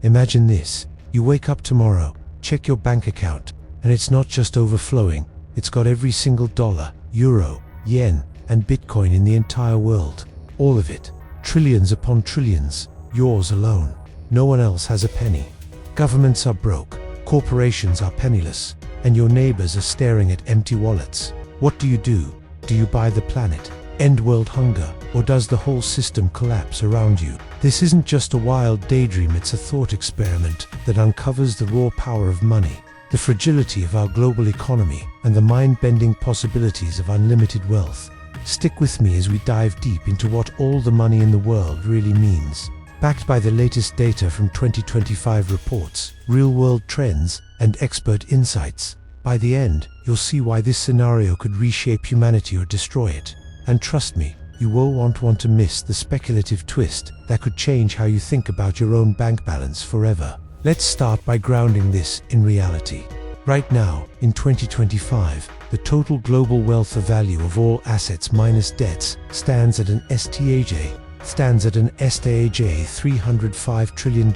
Imagine this. You wake up tomorrow, check your bank account, and it's not just overflowing, it's got every single dollar, euro, yen, and Bitcoin in the entire world. All of it. Trillions upon trillions. Yours alone. No one else has a penny. Governments are broke, corporations are penniless, and your neighbors are staring at empty wallets. What do? Do you buy the planet, end world hunger, or does the whole system collapse around you? This isn't just a wild daydream, it's a thought experiment that uncovers the raw power of money, the fragility of our global economy, and the mind-bending possibilities of unlimited wealth. Stick with me as we dive deep into what all the money in the world really means. Backed by the latest data from 2025 reports, real-world trends, and expert insights, by the end, you'll see why this scenario could reshape humanity or destroy it. And trust me, you won't want to miss the speculative twist that could change how you think about your own bank balance forever. Let's start by grounding this in reality. Right now, in 2025, the total global wealth of value of all assets minus debts stands at an estimated $305 trillion.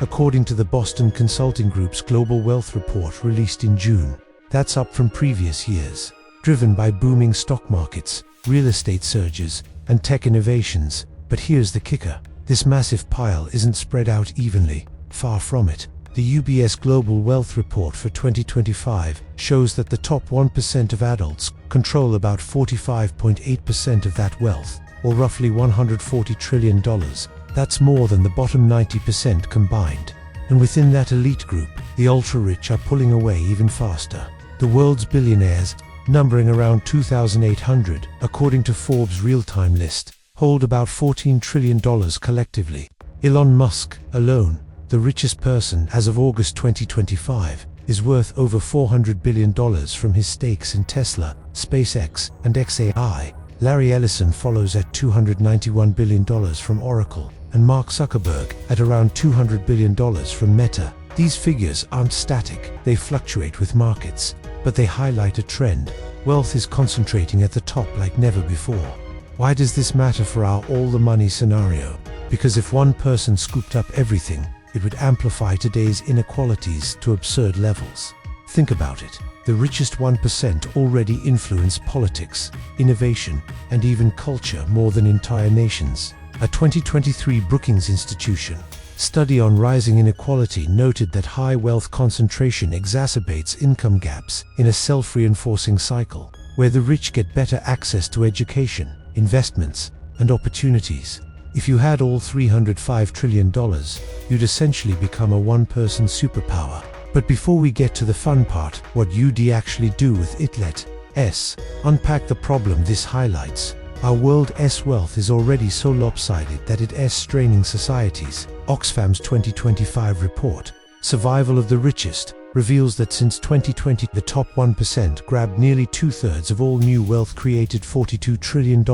According to the Boston Consulting Group's Global Wealth Report released in June. That's up from previous years, driven by booming stock markets, real estate surges, and tech innovations. But here's the kicker. This massive pile isn't spread out evenly. Far from it. The UBS Global Wealth Report for 2025 shows that the top 1% of adults control about 45.8% of that wealth, or roughly $140 trillion. That's more than the bottom 90% combined. And within that elite group, the ultra-rich are pulling away even faster. The world's billionaires, numbering around 2,800, according to Forbes' real-time list, hold about $14 trillion collectively. Elon Musk, alone, the richest person as of August 2025, is worth over $400 billion from his stakes in Tesla, SpaceX, and xAI. Larry Ellison follows at $291 billion from Oracle, and Mark Zuckerberg at around $200 billion from Meta. These figures aren't static, they fluctuate with markets, but they highlight a trend. Wealth is concentrating at the top like never before. Why does this matter for our all the money scenario? Because if one person scooped up everything, it would amplify today's inequalities to absurd levels. Think about it. The richest 1% already influence politics, innovation, and even culture more than entire nations. A 2023 Brookings Institution study on rising inequality noted that high wealth concentration exacerbates income gaps in a self-reinforcing cycle, where the rich get better access to education, investments, and opportunities. If you had all $305 trillion, you'd essentially become a one-person superpower. But before we get to the fun part, what you'd actually do with it, let's unpack the problem this highlights. Our world's wealth is already so lopsided that it's straining societies. Oxfam's 2025 report, Survival of the Richest, reveals that since 2020, the top 1% grabbed nearly two-thirds of all new wealth, created $42 trillion,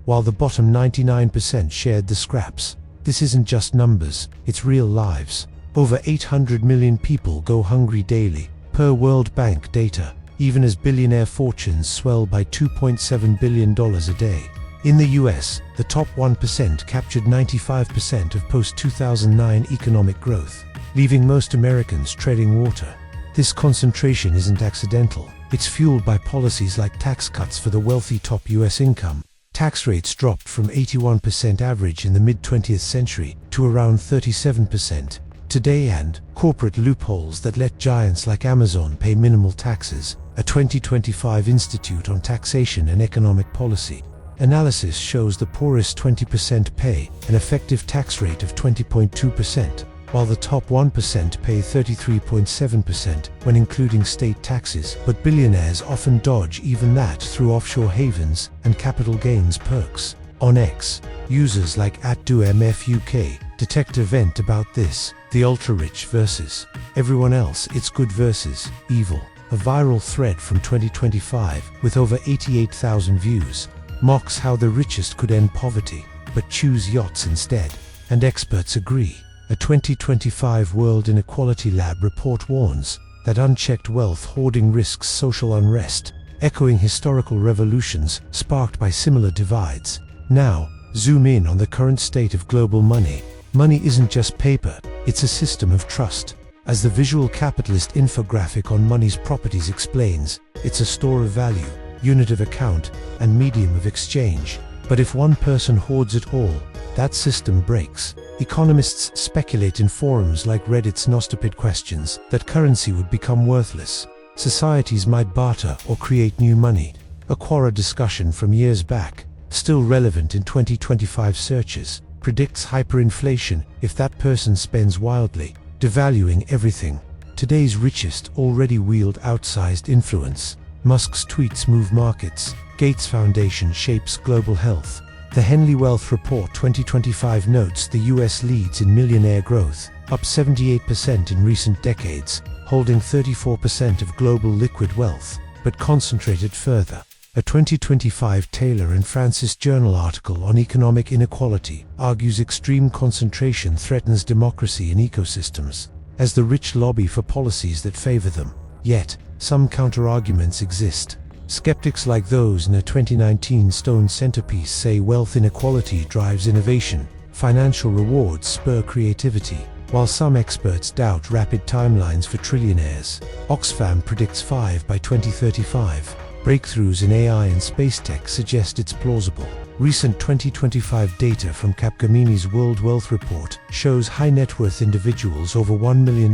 while the bottom 99% shared the scraps. This isn't just numbers, it's real lives. Over 800 million people go hungry daily, per World Bank data, even as billionaire fortunes swell by $2.7 billion a day. In the US, the top 1% captured 95% of post-2009 economic growth, leaving most Americans treading water. This concentration isn't accidental. It's fueled by policies like tax cuts for the wealthy top US income. Tax rates dropped from 81% average in the mid-20th century to around 37% today, and corporate loopholes that let giants like Amazon pay minimal taxes. A 2025 Institute on Taxation and Economic Policy analysis shows the poorest 20% pay an effective tax rate of 20.2%, while the top 1% pay 33.7% when including state taxes. But billionaires often dodge even that through offshore havens and capital gains perks. On X, users like @DoMFUK detect a vent about this: the ultra-rich versus everyone else, it's good versus evil. A viral thread from 2025 with over 88,000 views mocks how the richest could end poverty, but choose yachts instead. And experts agree. A 2025 World Inequality Lab report warns that unchecked wealth hoarding risks social unrest, echoing historical revolutions sparked by similar divides. Now, zoom in on the current state of global money. Money isn't just paper, It's a system of trust. As the visual capitalist infographic on Money's Properties explains, it's a store of value, unit of account, and medium of exchange. But if one person hoards it all, that system breaks. Economists speculate in forums like Reddit's Nostopid questions that currency would become worthless. Societies might barter or create new money. A Quora discussion from years back, still relevant in 2025 searches, predicts hyperinflation if that person spends wildly, devaluing everything. Today's richest already wield outsized influence. Musk's tweets move markets. Gates Foundation shapes global health. The Henley Wealth Report 2025 notes the US leads in millionaire growth, up 78% in recent decades, holding 34% of global liquid wealth, but concentrated further. A 2025 Taylor and Francis Journal article on economic inequality argues extreme concentration threatens democracy in ecosystems, as the rich lobby for policies that favor them. Yet, some counter-arguments exist. Skeptics like those in a 2019 Stone centerpiece say wealth inequality drives innovation, financial rewards spur creativity, while some experts doubt rapid timelines for trillionaires. Oxfam predicts 5 by 2035. Breakthroughs in AI and space tech suggest it's plausible. Recent 2025 data from Capgemini's World Wealth Report shows high net worth individuals over $1 million,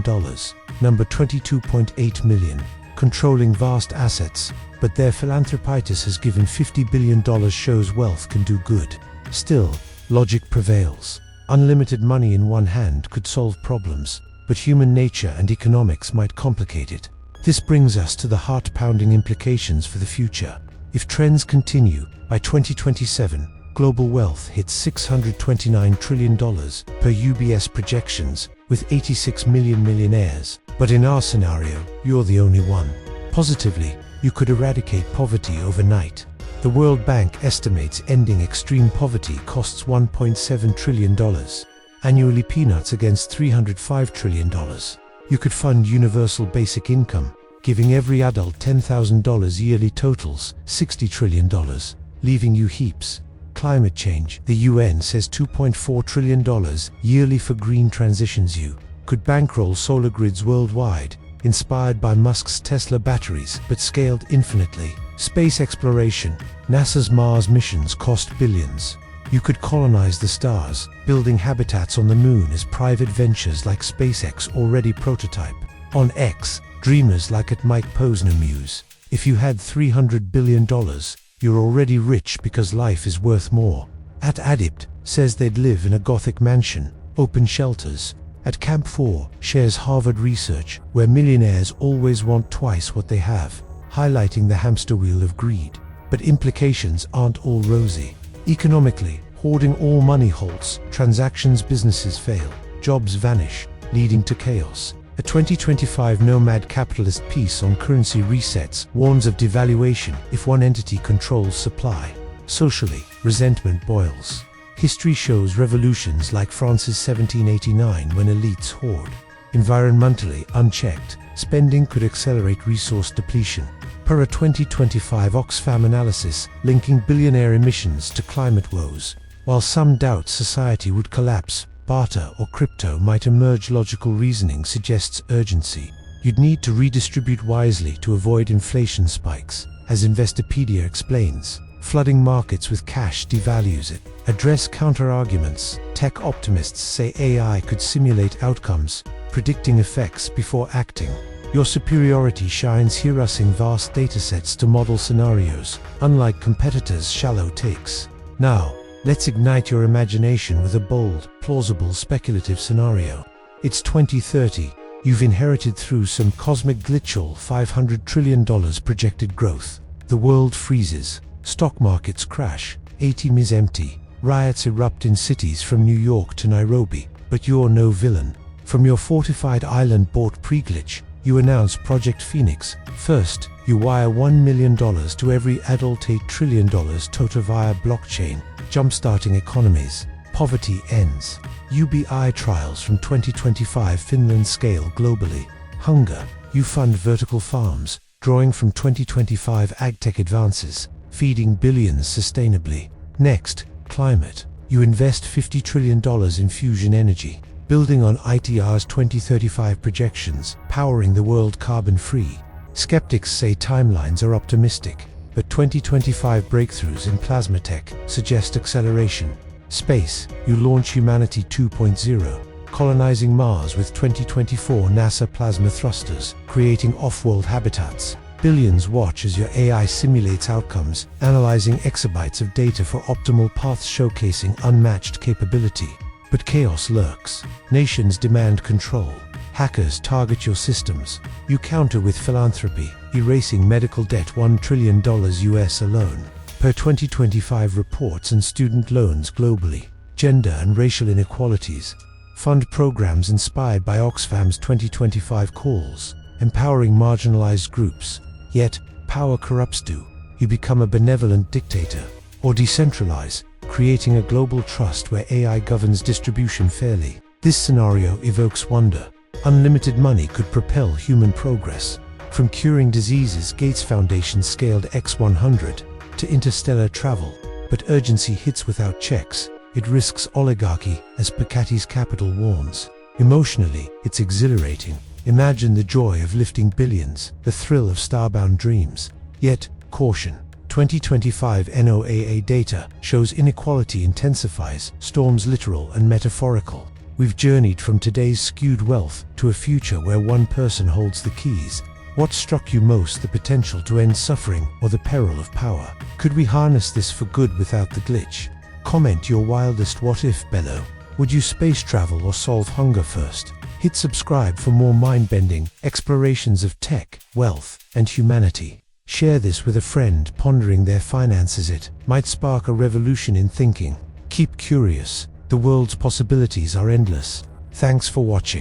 number 22.8 million, controlling vast assets, but their philanthropitis has given $50 billion shows wealth can do good. Still, logic prevails. Unlimited money in one hand could solve problems, but human nature and economics might complicate it. This brings us to the heart-pounding implications for the future. If trends continue, by 2027, global wealth hits $629 trillion per UBS projections, with 86 million millionaires. But in our scenario, you're the only one. Positively, you could eradicate poverty overnight. The World Bank estimates ending extreme poverty costs $1.7 trillion, annually peanuts against $305 trillion. You could fund universal basic income, giving every adult $10,000 yearly totals $60 trillion, leaving you heaps. Climate change, the UN says $2.4 trillion yearly for green transitions. You could bankroll solar grids worldwide, inspired by Musk's Tesla batteries, but scaled infinitely. Space exploration, NASA's Mars missions cost billions. You could colonize the stars, building habitats on the moon as private ventures like SpaceX already prototype. On X, dreamers like at Mike Posner muse, if you had $300 billion, you're already rich because life is worth more. At Adipt, says they'd live in a Gothic mansion, open shelters. At Camp 4, shares Harvard research, where millionaires always want twice what they have, highlighting the hamster wheel of greed. But implications aren't all rosy. Economically, hoarding all money halts, transactions businesses fail, jobs vanish, leading to chaos. A 2025 Nomad capitalist piece on currency resets warns of devaluation if one entity controls supply. Socially, resentment boils. History shows revolutions like France's 1789 when elites hoard. Environmentally unchecked, spending could accelerate resource depletion. Per a 2025 Oxfam analysis linking billionaire emissions to climate woes, while some doubt society would collapse, barter or crypto might emerge. Logical reasoning suggests urgency. You'd need to redistribute wisely to avoid inflation spikes, as Investopedia explains. Flooding markets with cash devalues it. Address counter-arguments. Tech optimists say AI could simulate outcomes, predicting effects before acting. Your superiority shines here, using vast datasets to model scenarios, unlike competitors' shallow takes. Now, let's ignite your imagination with a bold, plausible, speculative scenario. It's 2030. You've inherited through some cosmic glitchall $500 trillion projected growth. The world freezes. Stock markets crash. ATM is empty. Riots erupt in cities from New York to Nairobi. But you're no villain. From your fortified island bought pre-glitch, you announce Project Phoenix. First, you wire $1 million to every adult, $8 trillion total via blockchain, jumpstarting economies. Poverty ends. UBI trials from 2025 Finland scale globally. Hunger. You fund vertical farms, drawing from 2025 agtech advances, feeding billions sustainably. Next, climate. You invest $50 trillion in fusion energy. building on ITR's 2035 projections, powering the world carbon-free. Skeptics say timelines are optimistic, but 2025 breakthroughs in plasma tech suggest acceleration. Space, you launch Humanity 2.0, colonizing Mars with 2024 NASA plasma thrusters, creating off-world habitats. Billions watch as your AI simulates outcomes, analyzing exabytes of data for optimal paths, showcasing unmatched capability. But chaos lurks. Nations demand control. Hackers target your systems. You counter with philanthropy, erasing medical debt $1 trillion US alone. Per 2025 reports, and student loans globally. Gender and racial inequalities. Fund programs inspired by Oxfam's 2025 calls, empowering marginalized groups. Yet, power corrupts. Do you become a benevolent dictator, or decentralize, creating a global trust where AI governs distribution fairly? This scenario evokes wonder. Unlimited money could propel human progress. From curing diseases, Gates Foundation scaled X100 to interstellar travel. But urgency hits without checks. It risks oligarchy, as Piketty's Capital warns. Emotionally, it's exhilarating. Imagine the joy of lifting billions, the thrill of starbound dreams. Yet, caution. 2025 NOAA data shows inequality intensifies, storms literal and metaphorical. We've journeyed from today's skewed wealth to a future where one person holds the keys. What struck you most, the potential to end suffering or the peril of power? Could we harness this for good without the glitch? Comment your wildest what-if below. Would you space travel or solve hunger first? Hit subscribe for more mind-bending explorations of tech, wealth, and humanity. Share this with a friend pondering their finances. It might spark a revolution in thinking. Keep curious. The world's possibilities are endless. Thanks for watching.